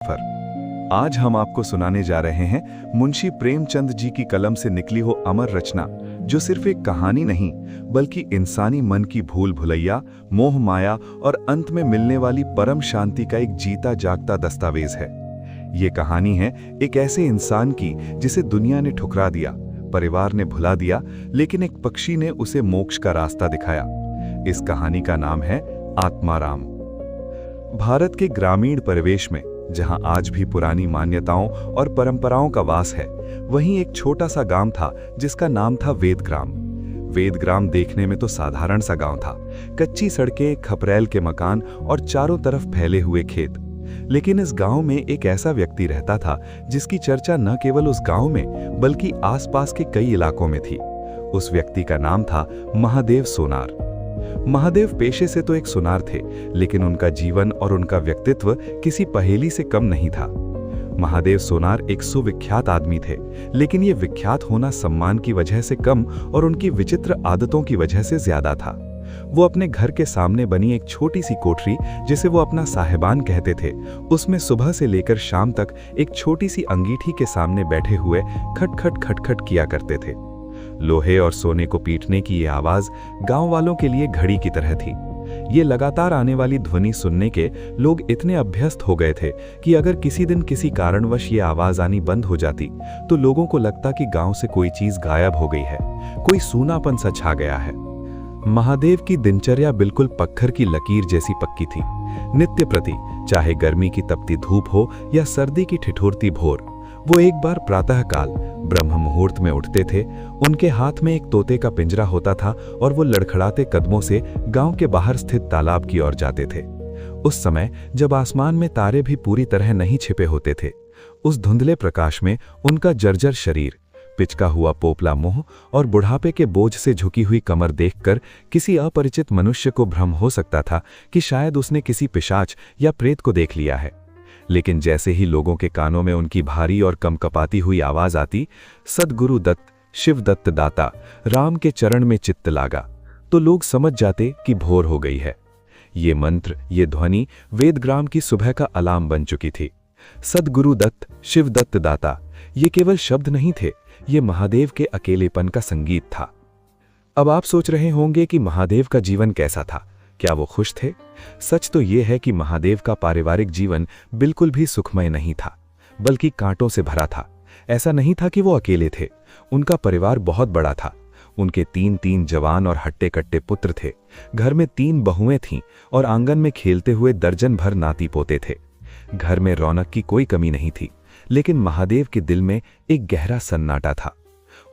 फर आज हम आपको सुनाने जा रहे हैं मुंशी प्रेमचंद जी की कलम से निकली हो अमर रचना, जो सिर्फ एक कहानी नहीं बल्कि इंसानी मन की भूल भुलैया, मोह माया और अंत में मिलने वाली परम शांति का एक जीता जागता दस्तावेज है। ये कहानी है एक ऐसे इंसान की जिसे दुनिया ने ठुकरा दिया, परिवार ने भुला दिया, लेकिन एक पक्षी ने उसे मोक्ष का रास्ता दिखाया। इस कहानी का नाम है आत्माराम। भारत के ग्रामीण परिवेश में, जहां आज भी पुरानी मान्यताओं और परंपराओं का वास है, वहीं एक छोटा सा गांव था जिसका नाम था वेदग्राम। वेदग्राम देखने में तो साधारण सा गांव था, कच्ची सड़कें, खपरैल के मकान और चारों तरफ फैले हुए खेत। लेकिन इस गांव में एक ऐसा व्यक्ति रहता था जिसकी चर्चा न केवल उस गांव में बल्कि आसपास के कई इलाकों में थी। उस व्यक्ति का नाम था महादेव सोनार। महादेव पेशे से तो एक सुनार थे, लेकिन उनका जीवन और उनका व्यक्तित्व किसी पहेली से कम नहीं था। महादेव सोनार एक सुविख्यात आदमी थे, लेकिन ये विख्यात होना सम्मान की वजह से कम और उनकी विचित्र आदतों की वजह से ज्यादा था। वो अपने घर के सामने बनी एक छोटी सी कोठरी, जिसे वो अपना साहिबान कहते थे, उसमें सुबह से लेकर शाम तक एक छोटी सी अंगीठी के सामने बैठे हुए खटखट खटखट किया करते थे। लोहे और सोने को पीटने की ये आवाज गांव वालों के लिए घड़ी की तरह थी। ये लगातार आने वाली ध्वनि सुनने के लोग इतने अभ्यस्त हो गए थे कि अगर किसी दिन किसी कारणवश ये आवाज आनी बंद हो जाती तो लोगों को लगता कि गांव से कोई चीज गायब हो गई है, कोई सूनापन सा छा गया है। महादेव की दिनचर्या बिल्कुल पत्थर की लकीर जैसी पक्की थी। नित्य प्रति, चाहे गर्मी की तपती धूप हो या सर्दी की ठिठुरती भोर, वो एक बार प्रातःकाल ब्रह्म मुहूर्त में उठते थे। उनके हाथ में एक तोते का पिंजरा होता था और वो लड़खड़ाते कदमों से गांव के बाहर स्थित तालाब की ओर जाते थे। उस समय जब आसमान में तारे भी पूरी तरह नहीं छिपे होते थे, उस धुंधले प्रकाश में उनका जर्जर शरीर, पिचका हुआ पोपला मुंह और बुढ़ापे के बोझ से झुकी हुई कमर देखकर किसी अपरिचित मनुष्य को भ्रम हो सकता था कि शायद उसने किसी पिशाच या प्रेत को देख लिया है। लेकिन जैसे ही लोगों के कानों में उनकी भारी और कमकपाती हुई आवाज आती, सद्गुरु दत्त, शिव दत्त दाता, राम के चरण में चित्त लागा, तो लोग समझ जाते कि भोर हो गई है। ये मंत्र, ये ध्वनि वेदग्राम की सुबह का अलार्म बन चुकी थी। सद्गुरु दत्त, शिव दत्त दाता, ये केवल शब्द नहीं थे, ये महादेव के अकेलेपन का संगीत था। अब आप सोच रहे होंगे कि महादेव का जीवन कैसा था, क्या वो खुश थे? सच तो ये है कि महादेव का पारिवारिक जीवन बिल्कुल भी सुखमय नहीं था, बल्कि कांटों से भरा था। ऐसा नहीं था कि वो अकेले थे, उनका परिवार बहुत बड़ा था। उनके 3 जवान और हट्टे कट्टे पुत्र थे, घर में 3 बहुएं थीं और आंगन में खेलते हुए दर्जन भर नाती पोते थे। घर में रौनक की कोई कमी नहीं थी, लेकिन महादेव के दिल में एक गहरा सन्नाटा था।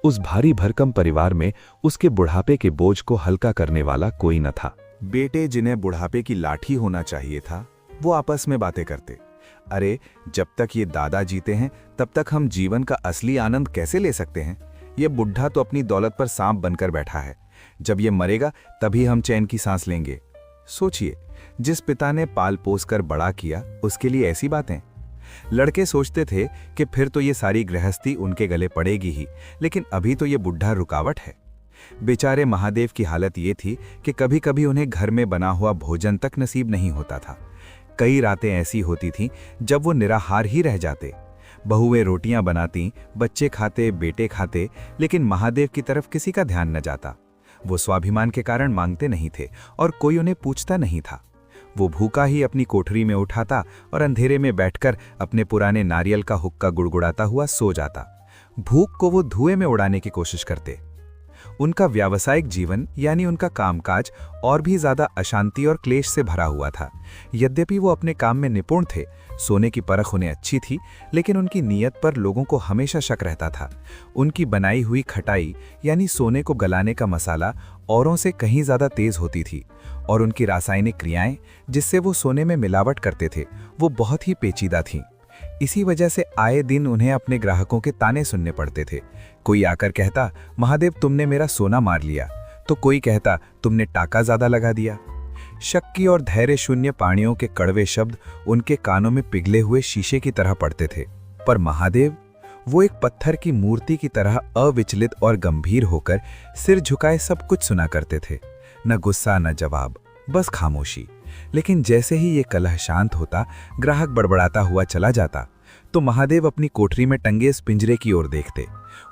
उस भारी भरकम परिवार में उसके बुढ़ापे के बोझ को हल्का करने वाला कोई न था। बेटे जिन्हें बुढ़ापे की लाठी होना चाहिए था, वो आपस में बातें करते, अरे जब तक ये दादा जीते हैं तब तक हम जीवन का असली आनंद कैसे ले सकते हैं? ये बुढ़ा तो अपनी दौलत पर सांप बनकर बैठा है, जब ये मरेगा तभी हम चैन की सांस लेंगे। सोचिए, जिस पिता ने पाल पोस कर बड़ा किया, उसके लिए ऐसी बातें। लड़के सोचते थे कि फिर तो ये सारी गृहस्थी उनके गले पड़ेगी ही, लेकिन अभी तो ये बुढ़ा रुकावट है। बेचारे महादेव की हालत ये थी कि कभी कभी उन्हें घर में बना हुआ भोजन तक नसीब नहीं होता था। कई रातें ऐसी होती थीं जब वो निराहार ही रह जाते। बहुएं रोटियां बनाती, बच्चे खाते, बेटे खाते, लेकिन महादेव की तरफ किसी का ध्यान न जाता। वो स्वाभिमान के कारण मांगते नहीं थे और कोई उन्हें पूछता नहीं था। वो भूखा ही अपनी कोठरी में उठाता और अंधेरे में बैठकर अपने पुराने नारियल का हुक्का गुड़गुड़ाता हुआ सो जाता। भूख को वो धुएं में उड़ाने की कोशिश करते। उनका व्यावसायिक जीवन यानी उनका कामकाज और भी ज्यादा अशांति और क्लेश से भरा हुआ था। यद्यपि वो अपने काम में निपुण थे, सोने की परख उन्हें अच्छी थी, लेकिन उनकी नीयत पर लोगों को हमेशा शक रहता था। उनकी बनाई हुई खटाई यानी सोने को गलाने का मसाला औरों से कहीं ज्यादा तेज होती थी, और उनकी रासायनिक क्रियाएं जिससे वो सोने में मिलावट करते थे, वो बहुत ही पेचीदा थीं। इसी वजह से आए दिन उन्हें अपने ग्राहकों के ताने सुनने पड़ते थे। कोई आकर कहता, महादेव तुमने मेरा सोना मार लिया, तो कोई कहता तुमने टाका ज्यादा लगा दिया। शक की और धैर्य शून्य पाणियों के कड़वे शब्द उनके कानों में पिघले हुए शीशे की तरह पड़ते थे। पर महादेव, वो एक पत्थर की मूर्ति की तरह अविचलित और गंभीर होकर सिर झुकाए सब कुछ सुना करते थे। न गुस्सा न जवाब, बस खामोशी। लेकिन जैसे ही ये कलह शांत होता, ग्राहक बड़बड़ाता हुआ चला जाता, तो महादेव अपनी कोठरी में टंगे इस पिंजरे की ओर देखते।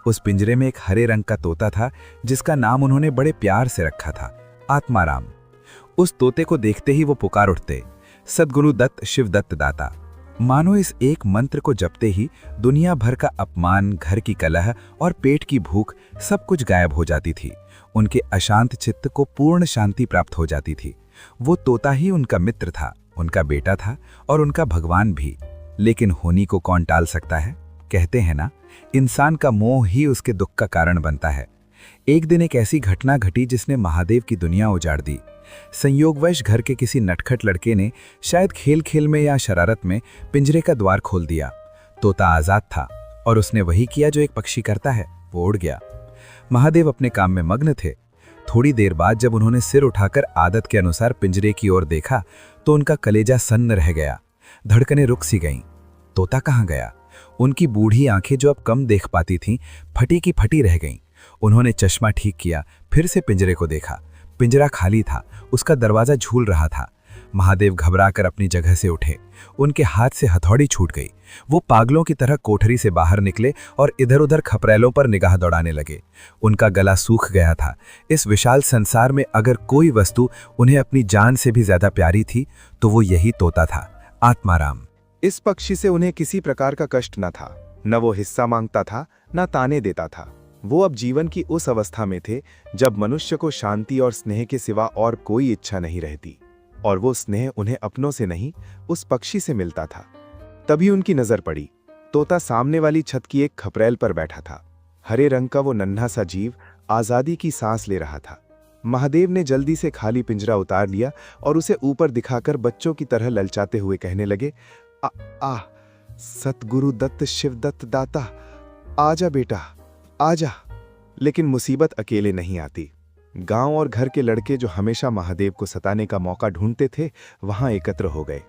उस पिंजरे में एक हरे रंग का तोता था, जिसका नाम उन्होंने बड़े प्यार से रखा था, आत्माराम। उस तोते को देखते ही वो पुकार उठते, सद्गुरु दत्त शिवदत्त दाता। मानो इस एक मंत्र को जपते ही दुनिया भर का अपमान, घर की कलह और पेट की भूख सब कुछ गायब हो जाती थी। उनके अशांत चित्त को पूर्ण शांति प्राप्त हो जाती थी। वो तोता ही उनका मित्र था, उनका बेटा था और उनका भगवान भी। लेकिन होनी को कौन टाल सकता है? कहते हैं ना, इंसान का मोह ही उसके दुख का कारण बनता है। एक दिन एक ऐसी घटना घटी जिसने महादेव की दुनिया उजाड़ दी। संयोगवश घर के किसी नटखट लड़के ने शायद खेल खेल में या शरारत में पिंजरे का द्वार खोल दिया। तोता आजाद था और उसने वही किया जो एक पक्षी करता है, वो उड़ गया। महादेव अपने काम में मग्न थे। थोड़ी देर बाद जब उन्होंने सिर उठाकर आदत के अनुसार पिंजरे की ओर देखा तो उनका कलेजा सन्न रह गया, धड़कनें रुक सी गईं। तोता कहाँ गया? उनकी बूढ़ी आंखें जो अब कम देख पाती थीं, फटी की फटी रह गईं। उन्होंने चश्मा ठीक किया, फिर से पिंजरे को देखा। पिंजरा खाली था, उसका दरवाजा झूल रहा था। महादेव घबराकर अपनी जगह से उठे। उनके हाथ से हथौड़ी छूट गई। वो पागलों की तरह कोठरी से बाहर निकले और इधर-उधर खपरेलों पर निगाह दौड़ाने लगे। उनका गला सूख गया था। इस विशाल संसार में अगर कोई वस्तु उन्हें अपनी जान से भी ज्यादा प्यारी थी तो वो यही तोता था, आत्माराम। इस पक्षी से उन्हें किसी प्रकार का कष्ट न था, न वो हिस्सा मांगता था, न ताने देता था। वो अब जीवन की उस अवस्था में थे जब मनुष्य को शांति और स्नेह के सिवा और कोई इच्छा नहीं रहती, और वो स्नेह उन्हें अपनों से नहीं, उस पक्षी से मिलता था। तभी उनकी नजर पड़ी। तोता सामने वाली छत की एक खपरेल पर बैठा था। हरे रंग का वो नन्हा सा जीव आजादी की सांस ले रहा था। महादेव ने जल्दी से खाली पिंजरा उतार लिया और उसे ऊपर दिखाकर बच्चों की तरह ललचाते हुए कहने लगे, आ सतगुरु दत्त शिवदत्त दाता, आजा बेटा, आजा। लेकिन मुसीबत अकेले नहीं आती। गांव और घर के लड़के जो हमेशा महादेव को सताने का मौका ढूंढते थे, वहां एकत्र हो गए।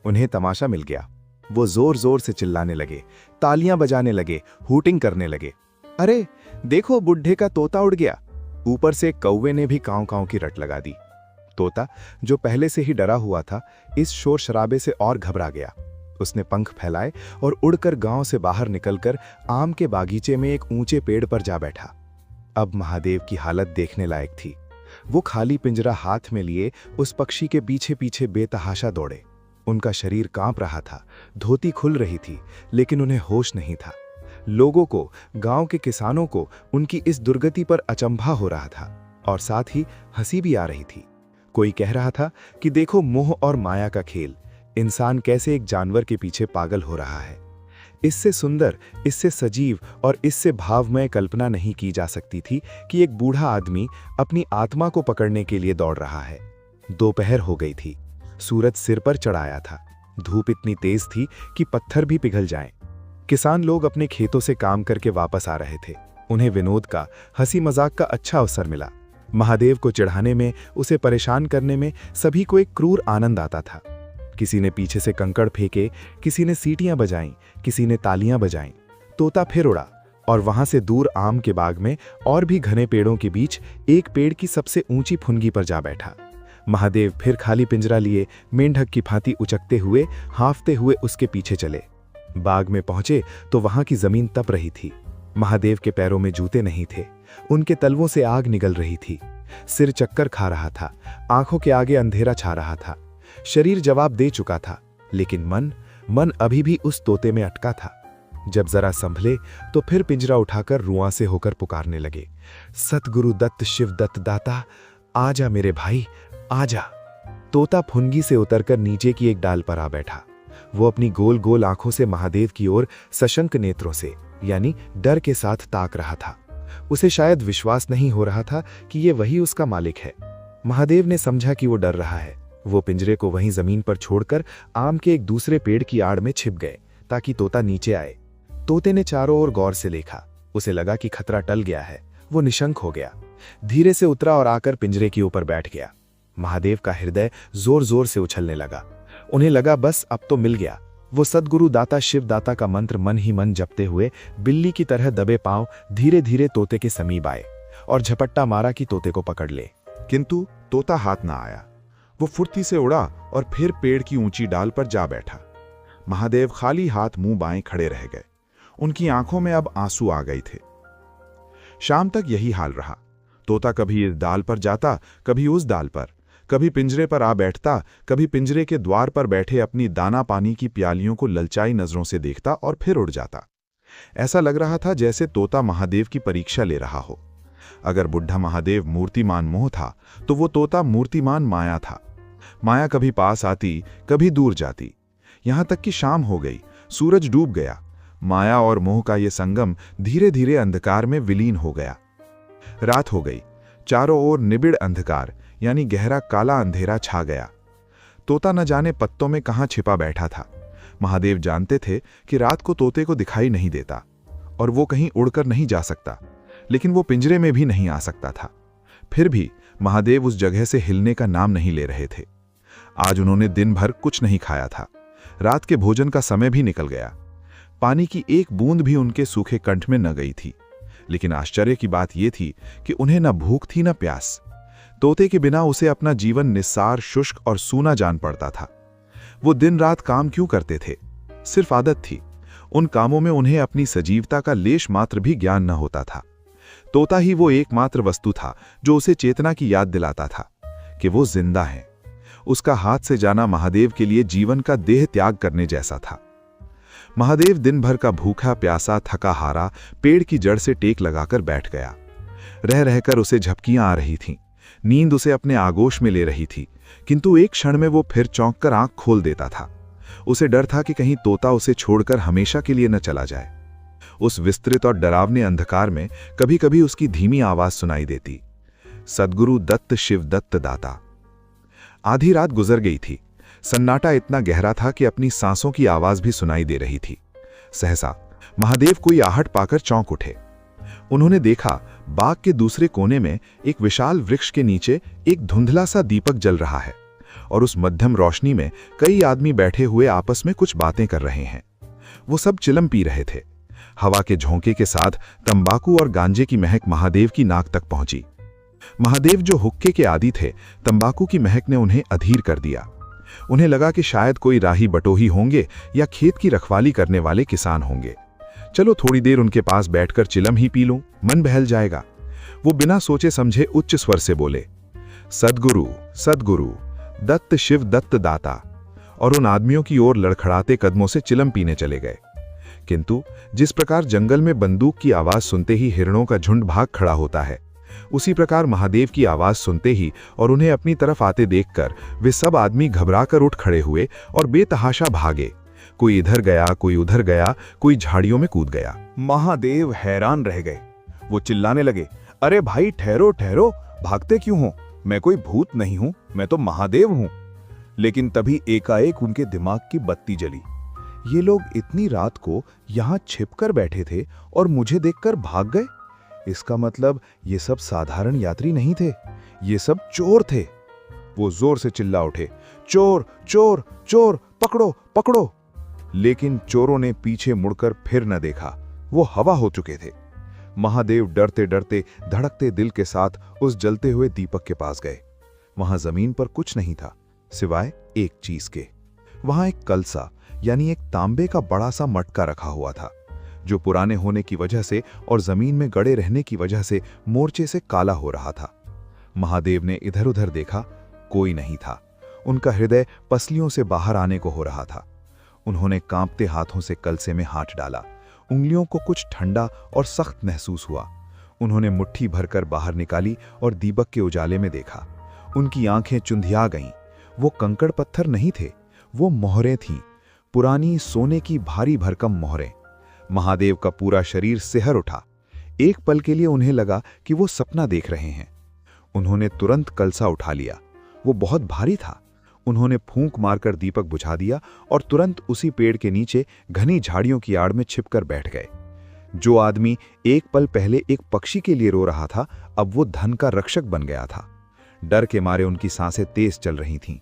उन्हें तमाशा मिल गया। वो जोर जोर से चिल्लाने लगे, तालियां बजाने लगे, हूटिंग करने लगे। अरे देखो, बुढ़े का तोता उड़ गया। ऊपर से कौवे ने भी कांव कांव की रट लगा दी। तोता, जो पहले से ही डरा हुआ था, इस शोर शराबे से और घबरा गया। उसने पंख फैलाए और उड़कर गांव से बाहर निकलकर आम के बागीचे में एक ऊंचे पेड़ पर जा बैठा। अब महादेव की हालत देखने लायक थी। वो खाली पिंजरा हाथ में लिए उस पक्षी के पीछे पीछे बेतहाशा दौड़े। उनका शरीर कांप रहा था, धोती खुल रही थी, लेकिन उन्हें होश नहीं था। लोगों को, गांव के किसानों को उनकी इस दुर्गति पर अचंभा हो रहा था और साथ ही हंसी भी आ रही थी। कोई कह रहा था कि देखो मोह और माया का खेल, इंसान कैसे एक जानवर के पीछे पागल हो रहा है। इससे सुंदर, इससे सजीव और इससे भावमय कल्पना नहीं की जा सकती थी कि एक बूढ़ा आदमी अपनी आत्मा को पकड़ने के लिए दौड़ रहा है। दोपहर हो गई थी, सूरज सिर पर चढ़ाया था। धूप इतनी तेज थी कि पत्थर भी पिघल जाएं। किसान लोग अपने खेतों से काम करके वापस आ रहे थे। उन्हें विनोद का, हंसी मजाक का अच्छा अवसर मिला। महादेव को चिढ़ाने में, उसे परेशान करने में सभी को एक क्रूर आनंद आता था। किसी ने पीछे से कंकड़ फेंके, किसी ने सीटियां बजाईं, किसी ने तालियां बजाईं। तोता फिर उड़ा और वहां से दूर आम के बाग में और भी घने पेड़ों के बीच एक पेड़ की सबसे ऊंची फुनगी पर जा बैठा। महादेव फिर खाली पिंजरा लिए मेंढक की भांति उचकते हुए, हांफते हुए उसके पीछे चले। बाग में पहुंचे तो वहां की जमीन तप रही थी। महादेव के पैरों में जूते नहीं थे। उनके तलवों से आग निकल रही थी। सिर चक्कर खा रहा था, आंखों के आगे अंधेरा छा रहा था। शरीर जवाब दे चुका था, लेकिन मन अभी भी उस तोते में अटका था। जब जरा संभले तो फिर पिंजरा उठाकर रुआं से होकर पुकारने लगे, सतगुरु दत्त शिवदत्त दाता, आजा मेरे भाई, आजा। तोता फुनगी से उतरकर नीचे की एक डाल पर आ बैठा। वो अपनी गोल गोल आंखों से महादेव की ओर सशंक नेत्रों से, यानी डर के साथ ताक रहा था। उसे शायद विश्वास नहीं हो रहा था कि ये वही उसका मालिक है। महादेव ने समझा कि वो डर रहा है। वो पिंजरे को वहीं जमीन पर छोड़कर आम के एक दूसरे पेड़ की आड़ में छिप गए ताकि तोता नीचे आए। तोते ने चारों ओर गौर से देखा। उसे लगा कि खतरा टल गया है। वो निशंक हो गया, धीरे से उतरा और आकर पिंजरे के ऊपर बैठ गया। महादेव का हृदय जोर जोर से उछलने लगा। उन्हें लगा बस अब तो मिल गया। वो सद्गुरु दाता शिवदाता का मंत्र मन ही मन जपते हुए बिल्ली की तरह दबे पांव धीरे धीरे तोते के समीप आए और झपट्टा मारा कि तोते को पकड़ ले। किंतु तोता हाथ ना आया। वो फुर्ती से उड़ा और फिर पेड़ की ऊंची डाल पर जा बैठा। महादेव खाली हाथ मुंह बाएं खड़े रह गए। उनकी आंखों में अब आंसू आ गए थे। शाम तक यही हाल रहा। तोता कभी इस डाल पर जाता, कभी उस डाल पर, कभी पिंजरे पर आ बैठता, कभी पिंजरे के द्वार पर बैठे अपनी दाना पानी की प्यालियों को ललचाई नजरों से देखता और फिर उड़ जाता। ऐसा लग रहा था जैसे तोता महादेव की परीक्षा ले रहा हो। अगर बुढ़ा महादेव मूर्तिमान मोह था, तो वो तोता मूर्तिमान माया था। माया कभी पास आती, कभी दूर जाती, यहां तक कि शाम हो गई, सूरज डूब गया। माया और मोह का ये संगम धीरे धीरे अंधकार में विलीन हो गया। रात हो गई, चारों ओर निबिड़ अंधकार यानी गहरा काला अंधेरा छा गया। तोता न जाने पत्तों में कहां छिपा बैठा था। महादेव जानते थे कि रात को तोते को दिखाई नहीं देता और वो कहीं उड़कर नहीं जा सकता, लेकिन वो पिंजरे में भी नहीं आ सकता था। फिर भी महादेव उस जगह से हिलने का नाम नहीं ले रहे थे। आज उन्होंने दिन भर कुछ नहीं खाया था। रात के भोजन का समय भी निकल गया। पानी की एक बूंद भी उनके सूखे कंठ में न गई थी। लेकिन आश्चर्य की बात यह थी कि उन्हें न भूख थी न प्यास। तोते के बिना उसे अपना जीवन निस्सार, शुष्क और सूना जान पड़ता था। वो दिन रात काम क्यों करते थे? सिर्फ आदत थी। उन कामों में उन्हें अपनी सजीवता का लेश मात्र भी ज्ञान न होता था। तोता ही वो एकमात्र वस्तु था जो उसे चेतना की याद दिलाता था कि वो जिंदा है। उसका हाथ से जाना महादेव के लिए जीवन का देह त्याग करने जैसा था। महादेव दिन भर का भूखा प्यासा थका हारा पेड़ की जड़ से टेक लगाकर बैठ गया। रह रहकर उसे झपकियां आ रही थीं। नींद उसे अपने आगोश में ले रही थी, किंतु एक क्षण में वो फिर चौंक कर आंख खोल देता था। उसे डर था कि कहीं तोता उसे छोड़कर हमेशा के लिए न चला जाए। उस विस्तृत और डरावने अंधकार में कभी कभी उसकी धीमी आवाज सुनाई देती, सद्गुरु दत्त शिव दत्त दाता। आधी रात गुजर गई थी। सन्नाटा इतना गहरा था कि अपनी सांसों की आवाज भी सुनाई दे रही थी। सहसा महादेव कोई आहट पाकर चौंक उठे। उन्होंने देखा बाग के दूसरे कोने में एक विशाल वृक्ष के नीचे एक धुंधला सा दीपक जल रहा है और उस मध्यम रोशनी में कई आदमी बैठे हुए आपस में कुछ बातें कर रहे हैं। वो सब चिलम पी रहे थे। हवा के झोंके के साथ तंबाकू और गांजे की महक महादेव की नाक तक पहुंची। महादेव जो हुक्के के आदी थे, तंबाकू की महक ने उन्हें अधीर कर दिया। उन्हें लगा कि शायद कोई राही बटोही होंगे या खेत की रखवाली करने वाले किसान होंगे। चलो थोड़ी देर उनके पास बैठकर चिलम ही पी लूं, मन बहल जाएगा। वो बिना सोचे समझे उच्च स्वर से बोले, सद्गुरु सद्गुरु दत्त शिव दत्त दाता, और उन आदमियों की ओर लड़खड़ाते कदमों से चिलम पीने चले गए। किंतु जिस प्रकार जंगल में बंदूक की आवाज सुनते ही हिरणों का झुंड भाग खड़ा होता है, उसी प्रकार महादेव की आवाज सुनते ही और उन्हें अपनी तरफ आते देखकर वे सब आदमी घबराकर उठ खड़े हुए और बेतहाशा भागे। कोई इधर गया, कोई उधर गया, कोई झाड़ियों में कूद गया। महादेव हैरान रह गए। वो चिल्लाने लगे, अरे भाई ठहरो ठहरो, भागते क्यों हो? मैं कोई भूत नहीं हूं, मैं तो महादेव हूं। लेकिन तभी एकाएक उनके दिमाग की बत्ती जली। ये लोग इतनी रात को यहां छिपकर बैठे थे और मुझे देखकर भाग गए। इसका मतलब ये सब साधारण यात्री नहीं थे, ये सब चोर थे। वो जोर से चिल्ला उठे, चोर चोर चोर, पकड़ो पकड़ो। लेकिन चोरों ने पीछे मुड़कर फिर न देखा, वो हवा हो चुके थे। महादेव डरते डरते धड़कते दिल के साथ उस जलते हुए दीपक के पास गए। वहां जमीन पर कुछ नहीं था सिवाय एक चीज के। वहां एक कलसा यानी एक तांबे का बड़ा सा मटका रखा हुआ था, जो पुराने होने की वजह से और जमीन में गड़े रहने की वजह से मोर्चे से काला हो रहा था। महादेव ने इधर उधर देखा, कोई नहीं था। उनका हृदय पसलियों से बाहर आने को हो रहा था। उन्होंने कांपते हाथों से कलसे में हाथ डाला। उंगलियों को कुछ ठंडा और सख्त महसूस हुआ। उन्होंने मुट्ठी भरकर बाहर निकाली और दीपक के उजाले में देखा। उनकी आंखें चुंधिया गईं। वो कंकड़ पत्थर नहीं थे, वो मोहरें थीं, पुरानी सोने की भारी भरकम मोहरें। महादेव का पूरा शरीर सिहर उठा। एक पल के लिए उन्हें लगा कि वो सपना देख रहे हैं। उन्होंने तुरंत कलसा उठा लिया। वो बहुत भारी था। उन्होंने फूंक मारकर दीपक बुझा दिया और तुरंत उसी पेड़ के नीचे घनी झाड़ियों की आड़ में छिपकर बैठ गए। जो आदमी एक पल पहले एक पक्षी के लिए रो रहा था, अब वो धन का रक्षक बन गया था। डर के मारे उनकी सांसें तेज चल रही थीं।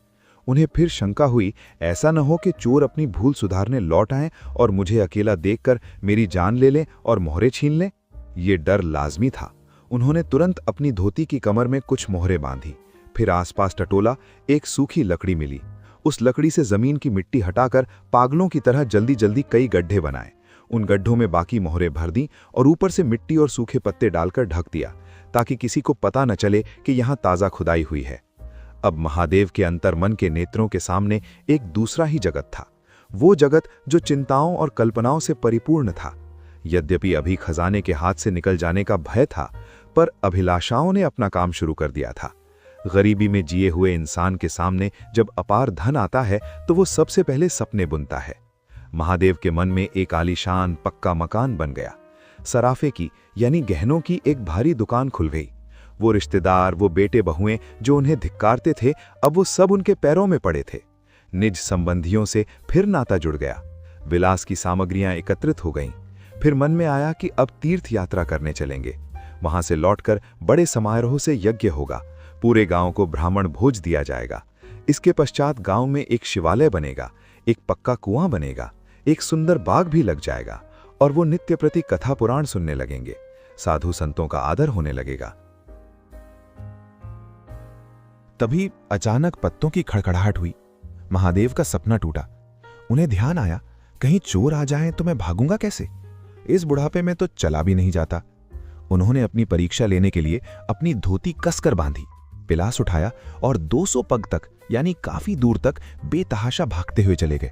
उन्हें फिर शंका हुई, ऐसा न हो कि चोर अपनी भूल सुधारने लौट आएं और मुझे अकेला देखकर मेरी जान ले लें और मोहरें छीन लें। ये डर लाजमी था। उन्होंने तुरंत अपनी धोती की कमर में कुछ मोहरें बांधी, फिर आसपास टटोला, एक सूखी लकड़ी मिली। उस लकड़ी से जमीन की मिट्टी हटाकर पागलों की तरह जल्दी जल्दी कई गड्ढे बनाए। उन गड्ढों में बाकी मोहरें भर दी और ऊपर से मिट्टी और सूखे पत्ते डालकर ढक दिया, ताकि किसी को पता न चले कि यहाँ ताज़ा खुदाई हुई है। अब महादेव के अंतर्मन के नेत्रों के सामने एक दूसरा ही जगत था, वो जगत जो चिंताओं और कल्पनाओं से परिपूर्ण था। यद्यपि अभी खजाने के हाथ से निकल जाने का भय था, पर अभिलाषाओं ने अपना काम शुरू कर दिया था। गरीबी में जिए हुए इंसान के सामने जब अपार धन आता है तो वो सबसे पहले सपने बुनता है। महादेव के मन में एक आलीशान पक्का मकान बन गया। सराफे की यानी गहनों की एक भारी दुकान खुल गई। वो रिश्तेदार, वो बेटे बहुएं जो उन्हें धिक्कारते थे, अब वो सब उनके पैरों में पड़े थे। निज संबंधियों से फिर नाता जुड़ गया। विलास की सामग्रियां एकत्रित हो गईं। फिर मन में आया कि अब तीर्थ यात्रा करने चलेंगे। वहां से लौटकर बड़े समारोह से यज्ञ होगा, पूरे गांव को ब्राह्मण भोज दिया जाएगा। इसके पश्चात गांव में एक शिवालय बनेगा, एक पक्का कुआं बनेगा, एक सुंदर बाग भी लग जाएगा और वो नित्य प्रति कथा पुराण सुनने लगेंगे। साधु संतों का आदर होने लगेगा। तभी अचानक पत्तों की खड़खड़ाहट हुई। महादेव का सपना टूटा। उन्हें ध्यान आया, कहीं चोर आ जाएं तो मैं भागूंगा कैसे? इस बुढ़ापे में तो चला भी नहीं जाता। उन्होंने अपनी परीक्षा लेने के लिए अपनी धोती कसकर बांधी, पिलास उठाया और 200 पग तक यानी काफी दूर तक बेतहाशा भागते हुए चले गए।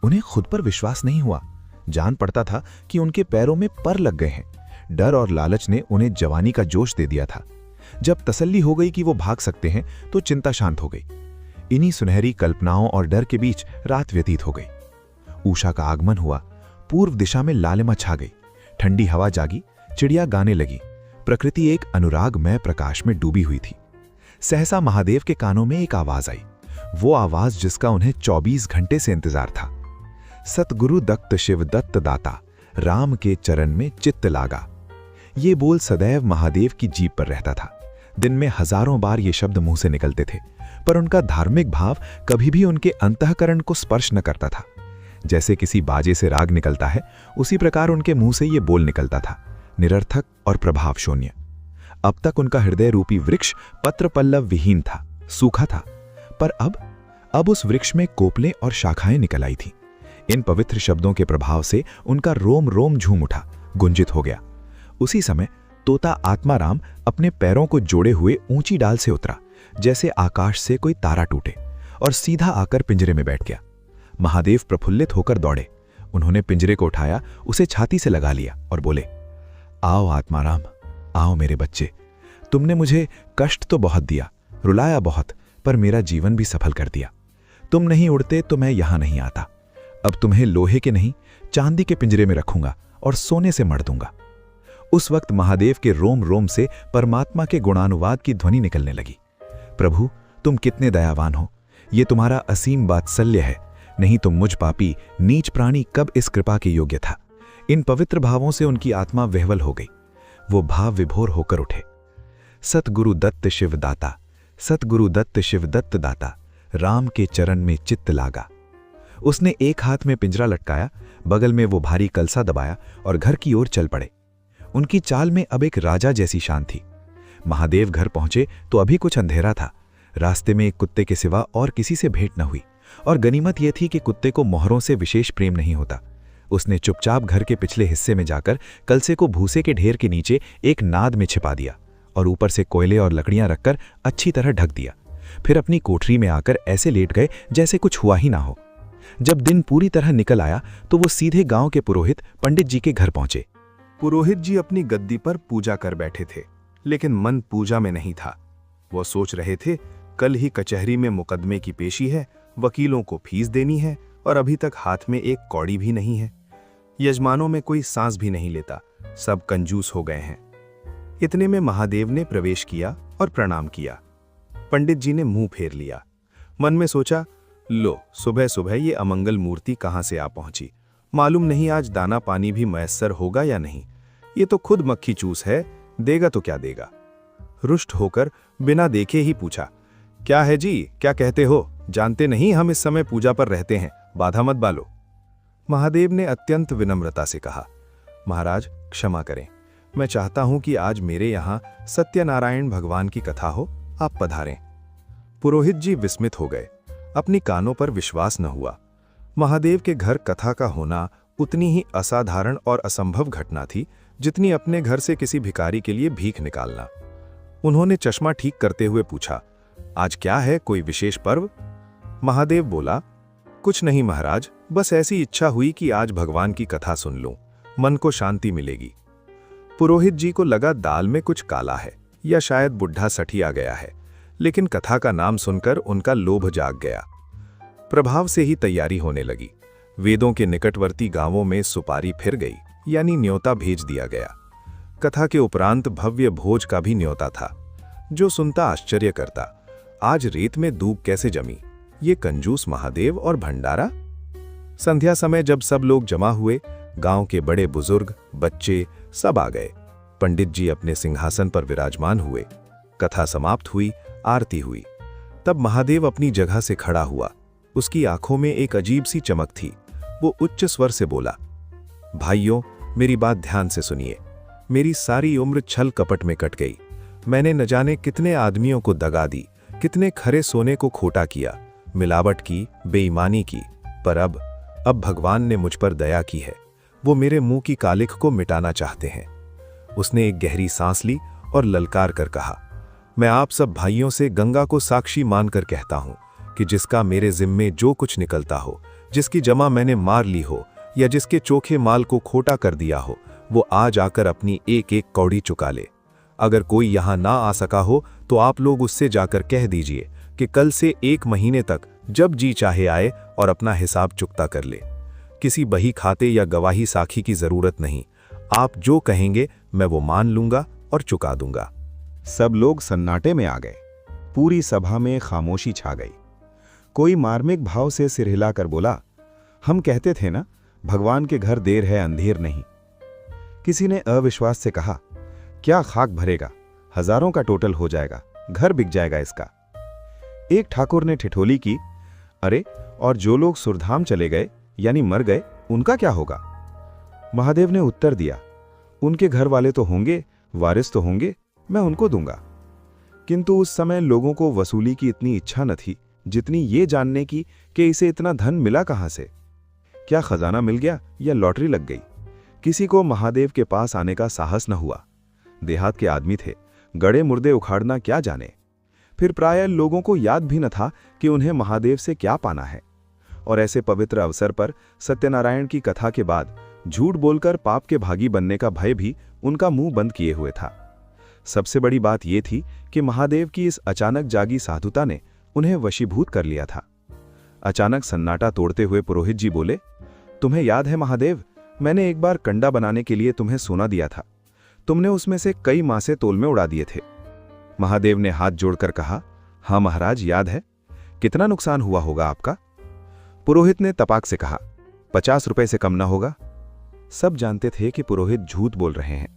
उन्हें खुद पर विश्वास नहीं हुआ। जान पड़ता था कि उनके पैरों में पर लग गए हैं। डर और लालच ने उन्हें जवानी का जोश दे दिया था। जब तसल्ली हो गई कि वो भाग सकते हैं तो चिंता शांत हो गई। इन्हीं सुनहरी कल्पनाओं और डर के बीच रात व्यतीत हो गई। उषा का आगमन हुआ। पूर्व दिशा में लालिमा छा गई। ठंडी हवा जागी, चिड़िया गाने लगी। प्रकृति एक अनुरागमय प्रकाश में डूबी हुई थी। सहसा महादेव के कानों में एक आवाज आई, वो आवाज जिसका उन्हें 24 घंटे से इंतजार था। सतगुरु दत्त शिव दत्त दाता, राम के चरण में चित्त लागा। ये बोल सदैव महादेव की जीभ पर रहता था। दिन में हजारों बार ये शब्द मुंह से निकलते थे, पर उनका धार्मिक भाव कभी भी उनके अंतःकरण को स्पर्श न करता था। जैसे किसी बाजे से राग निकलता है, उसी प्रकार उनके मुंह से ये बोल निकलता था, निरर्थक और प्रभाव शून्य। अब तक उनका हृदय रूपी वृक्ष पत्र पल्लव विहीन था, सूखा था, पर अब उस वृक्ष में कोपलें और शाखाएं निकल आई थीं। इन पवित्र शब्दों के प्रभाव से उनका रोम रोम झूम उठा, गुंजित हो गया। उसी समय तोता आत्माराम अपने पैरों को जोड़े हुए ऊंची डाल से उतरा, जैसे आकाश से कोई तारा टूटे, और सीधा आकर पिंजरे में बैठ गया। महादेव प्रफुल्लित होकर दौड़े। उन्होंने पिंजरे को उठाया, उसे छाती से लगा लिया और बोले, आओ आत्माराम, आओ मेरे बच्चे। तुमने मुझे कष्ट तो बहुत दिया, रुलाया बहुत, पर मेरा जीवन भी सफल कर दिया। तुम नहीं उड़ते तो मैं यहां नहीं आता। अब तुम्हें लोहे के नहीं, चांदी के पिंजरे में रखूंगा और सोने से मढ़ दूंगा। उस वक्त महादेव के रोम रोम से परमात्मा के गुणानुवाद की ध्वनि निकलने लगी। प्रभु, तुम कितने दयावान हो, ये तुम्हारा असीम वात्सल्य है, नहीं तो मुझ पापी नीच प्राणी कब इस कृपा के योग्य था। इन पवित्र भावों से उनकी आत्मा विह्वल हो गई। वो भाव विभोर होकर उठे। सतगुरु दत्त शिव दाता, सतगुरु दत्त शिव दत्त दाता, राम के चरण में चित्त लागा। उसने एक हाथ में पिंजरा लटकाया, बगल में वो भारी कलसा दबाया और घर की ओर चल पड़े। उनकी चाल में अब एक राजा जैसी शान थी। महादेव घर पहुंचे तो अभी कुछ अंधेरा था। रास्ते में एक कुत्ते के सिवा और किसी से भेंट न हुई, और गनीमत यह थी कि कुत्ते को मोहरों से विशेष प्रेम नहीं होता। उसने चुपचाप घर के पिछले हिस्से में जाकर कलसे को भूसे के ढेर के नीचे एक नाद में छिपा दिया और ऊपर से कोयले और लकड़ियां रखकर अच्छी तरह ढक दिया। फिर अपनी कोठरी में आकर ऐसे लेट गए जैसे कुछ हुआ ही ना हो। जब दिन पूरी तरह निकल आया तो वो सीधे गांव के पुरोहित पंडित जी के घर पहुंचे। पुरोहित जी अपनी गद्दी पर पूजा कर बैठे थे, लेकिन मन पूजा में नहीं था। वो सोच रहे थे, कल ही कचहरी में मुकदमे की पेशी है, वकीलों को फीस देनी है और अभी तक हाथ में एक कौड़ी भी नहीं है। यजमानों में कोई सांस भी नहीं लेता, सब कंजूस हो गए हैं। इतने में महादेव ने प्रवेश किया और प्रणाम किया। पंडित जी ने मुंह फेर लिया। मन में सोचा, लो सुबह सुबह ये अमंगल मूर्ति कहां से आ पहुंची। मालूम नहीं आज दाना पानी भी मयस्सर होगा या नहीं। ये तो खुद मक्खी चूस है, देगा तो क्या देगा। रुष्ट होकर बिना देखे ही पूछा, क्या है जी, क्या कहते हो? जानते नहीं हम इस समय पूजा पर रहते हैं, बाधा मत बालो। महादेव ने अत्यंत विनम्रता से कहा, महाराज क्षमा करें, मैं चाहता हूं कि आज मेरे यहाँ सत्यनारायण भगवान की कथा हो, आप पधारें। पुरोहित जी विस्मित हो गए। अपनी कानों पर विश्वास न हुआ। महादेव के घर कथा का होना उतनी ही असाधारण और असंभव घटना थी जितनी अपने घर से किसी भिखारी के लिए भीख निकालना। उन्होंने चश्मा ठीक करते हुए पूछा, आज क्या है, कोई विशेष पर्व? महादेव बोला, कुछ नहीं महाराज, बस ऐसी इच्छा हुई कि आज भगवान की कथा सुन लूं, मन को शांति मिलेगी। पुरोहित जी को लगा दाल में कुछ काला है या शायद बुढ़ा सठिया गया है, लेकिन कथा का नाम सुनकर उनका लोभ जाग गया। प्रभाव से ही तैयारी होने लगी। वेदों के निकटवर्ती गांवों में सुपारी फिर गई, यानी न्योता भेज दिया गया। कथा के उपरांत भव्य भोज का भी न्योता था। जो सुनता आश्चर्य करता, आज रेत में दूब कैसे जमी, ये कंजूस महादेव और भंडारा। संध्या समय जब सब लोग जमा हुए, गांव के बड़े बुजुर्ग, बच्चे सब आ गए। पंडित जी अपने सिंहासन पर विराजमान हुए। कथा समाप्त हुई, आरती हुई। तब महादेव अपनी जगह से खड़ा हुआ। उसकी आंखों में एक अजीब सी चमक थी। वो उच्च स्वर से बोला, भाइयों, मेरी बात ध्यान से सुनिए। मेरी सारी उम्र छल कपट में कट गई। मैंने न जाने कितने आदमियों को दगा दी, कितने खरे सोने को खोटा किया, मिलावट की, बेईमानी की, पर अब भगवान ने मुझ पर दया की है। वो मेरे मुंह की कालिख को मिटाना चाहते हैं। उसने एक गहरी सांस ली और ललकार कर कहा, मैं आप सब भाइयों से गंगा को साक्षी मानकर कहता हूं कि जिसका मेरे जिम्मे जो कुछ निकलता हो, जिसकी जमा मैंने मार ली हो या जिसके चोखे माल को खोटा कर दिया हो, वो आज आकर अपनी एक एक कौड़ी चुका ले। अगर कोई यहां ना आ सका हो तो आप लोग उससे जाकर कह दीजिए कि कल से 1 महीने तक जब जी चाहे आए और अपना हिसाब चुकता कर ले। किसी बही खाते या गवाही साखी की जरूरत नहीं। आप जो कहेंगे मैं वो मान लूंगा और चुका दूंगा। सब लोग सन्नाटे में आ गए। पूरी सभा में खामोशी छा गई। कोई मार्मिक भाव से सिर हिलाकर बोला, हम कहते थे ना, भगवान के घर देर है अंधेर नहीं। किसी ने अविश्वास से कहा, क्या खाक भरेगा, हजारों का टोटल हो जाएगा, घर बिक जाएगा इसका। एक ठाकुर ने ठिठोली की, अरे और जो लोग सुरधाम चले गए यानी मर गए, उनका क्या होगा? महादेव ने उत्तर दिया, उनके घर वाले तो होंगे, वारिस तो होंगे, मैं उनको दूंगा। किंतु उस समय लोगों को वसूली की इतनी इच्छा न थी जितनी ये जानने की कि इसे इतना धन मिला कहां से। क्या खजाना मिल गया या लॉटरी लग गई? किसी को महादेव के पास आने का साहस न हुआ। देहात के आदमी थे, गड़े मुर्दे उखाड़ना क्या जाने। फिर प्रायः लोगों को याद भी न था कि उन्हें महादेव से क्या पाना है। और ऐसे पवित्र अवसर पर सत्यनारायण की कथा के बाद झूठ बोलकर पाप के भागी बनने का भय भी उनका मुंह बंद किए हुए था। सबसे बड़ी बात यह थी कि महादेव की इस अचानक जागी साधुता ने उन्हें वशीभूत कर लिया था। अचानक सन्नाटा तोड़ते हुए पुरोहित जी बोले, तुम्हें याद है महादेव, मैंने एक बार कंडा बनाने के लिए तुम्हें सोना दिया था। तुमने उसमें से कई मासे तोल में उड़ा दिए थे। महादेव ने हाथ जोड़कर कहा, हाँ महाराज, याद है। कितना नुकसान हुआ होगा आपका? पुरोहित ने तपाक से कहा, 50 रुपए से कम ना होगा। सब जानते थे कि पुरोहित झूठ बोल रहे हैं।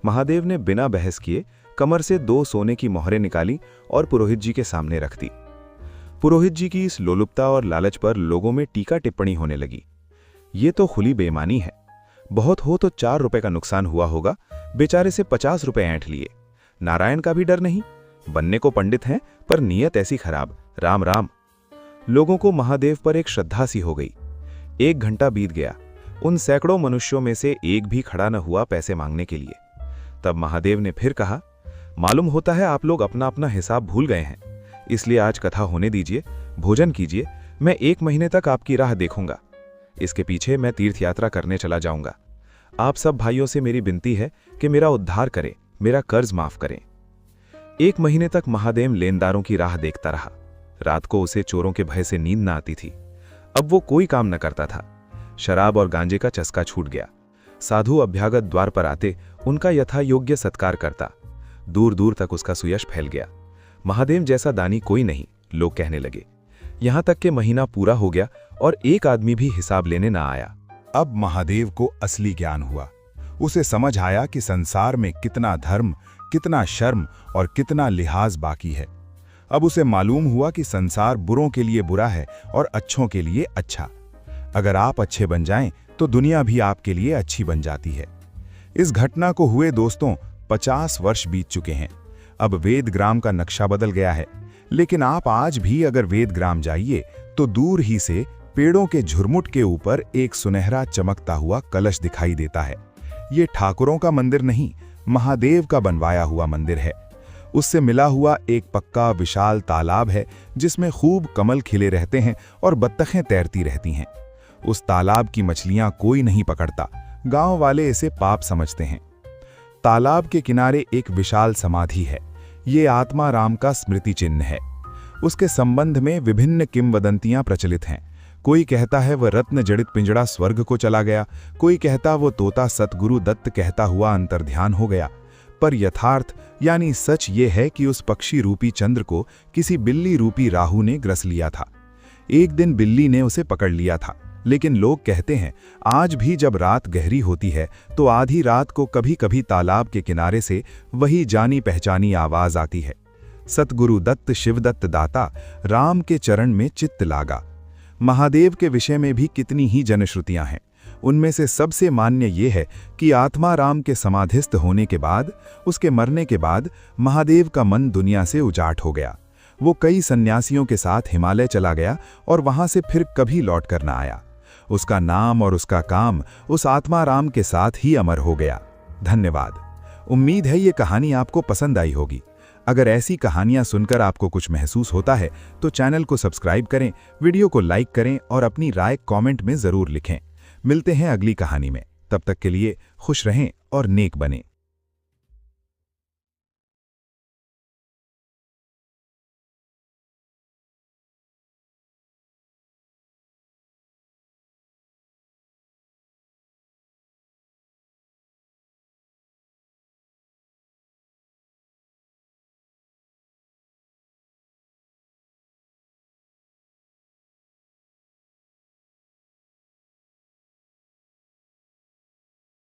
महादेव ने बिना बहस किए कमर से 2 सोने की मोहरें निकाली और पुरोहित जी के सामने रख दी। पुरोहित जी की इस लोलुपता और लालच पर लोगों में टीका टिप्पणी होने लगी। ये तो खुली बेईमानी है। बहुत हो तो 4 रुपए का नुकसान हुआ होगा, बेचारे से 50 रुपए ऐंठ लिए। नारायण का भी डर नहीं, बनने को पंडित हैं पर नीयत ऐसी खराब। राम राम। लोगों को महादेव पर एक श्रद्धा सी हो गई। 1 घंटा बीत गया। उन सैकड़ों मनुष्यों में से एक भी खड़ा न हुआ पैसे मांगने के लिए। तब महादेव ने फिर कहा, मालूम होता है आप लोग अपना अपना हिसाब भूल गए हैं, इसलिए आज कथा होने दीजिए, भोजन कीजिए। मैं 1 महीने तक आपकी राह देखूंगा। इसके पीछे मैं तीर्थ यात्रा करने चला जाऊंगा। आप सब भाइयों से मेरी विनती है कि मेरा उद्धार करें, मेरा कर्ज माफ करें। 1 महीने तक महादेव लेनदारों की राह देखता रहा। रात को उसे चोरों के भय से नींद न आती थी। अब वो कोई काम न करता था। शराब और गांजे का चस्का छूट गया। साधु अभ्यागत द्वार पर आते उनका यथा योग्य सत्कार करता। दूर दूर तक उसका सुयश फैल गया। महादेव जैसा दानी कोई नहीं, लोग कहने लगे। यहां तक कि महीना पूरा हो गया और एक आदमी भी हिसाब लेने ना आया। अब महादेव को असली ज्ञान हुआ। उसे समझ आया कि संसार में कितना धर्म, कितना शर्म और कितना लिहाज बाकी है। अब उसे मालूम हुआ कि संसार बुरों के लिए बुरा है और अच्छों के लिए अच्छा। अगर आप अच्छे बन जाएं तो दुनिया भी आपके लिए अच्छी बन जाती है। इस घटना को हुए दोस्तों 50 वर्ष बीत चुके हैं। अब वेद ग्राम का नक्शा बदल गया है, लेकिन आप आज भी अगर वेदग्राम जाइए तो दूर ही से पेड़ों के झुरमुट के ऊपर एक सुनहरा चमकता हुआ कलश दिखाई देता है। ये ठाकुरों का मंदिर नहीं, महादेव का बनवाया हुआ मंदिर है। उससे मिला हुआ एक पक्का विशाल तालाब है जिसमें खूब कमल खिले रहते हैं और बत्तखें तैरती रहती हैं। उस तालाब की मछलियां कोई नहीं पकड़ता, गांव वाले इसे पाप समझते हैं। तालाब के किनारे एक विशाल समाधि है। ये आत्मा राम का स्मृति चिन्ह है। उसके संबंध में विभिन्न किंवदंतियां प्रचलित हैं। कोई कहता है वह रत्न जड़ित पिंजड़ा स्वर्ग को चला गया, कोई कहता वो तोता सतगुरु दत्त कहता हुआ अंतर्ध्यान हो गया। पर यथार्थ यानी सच ये है कि उस पक्षी रूपी चंद्र को किसी बिल्ली रूपी राहु ने ग्रस लिया था। एक दिन बिल्ली ने उसे पकड़ लिया था, लेकिन लोग कहते हैं आज भी जब रात गहरी होती है तो आधी रात को कभी कभी तालाब के किनारे से वही जानी पहचानी आवाज आती है, सतगुरु दत्त शिवदत्त दाता राम के चरण में चित्त लागा। महादेव के विषय में भी कितनी ही जनश्रुतियां हैं। उनमें से सबसे मान्य ये है कि आत्मा राम के समाधिस्थ होने के बाद, उसके मरने के बाद महादेव का मन दुनिया से उजाट हो गया। वो कई सन्यासियों के साथ हिमालय चला गया और वहां से फिर कभी लौट कर ना आया। उसका नाम और उसका काम उस आत्मा राम के साथ ही अमर हो गया। धन्यवाद। उम्मीद है ये कहानी आपको पसंद आई होगी। अगर ऐसी कहानियां सुनकर आपको कुछ महसूस होता है तो चैनल को सब्सक्राइब करें, वीडियो को लाइक करें और अपनी राय कमेंट में जरूर लिखें। मिलते हैं अगली कहानी में। तब तक के लिए खुश रहें और नेक बनें।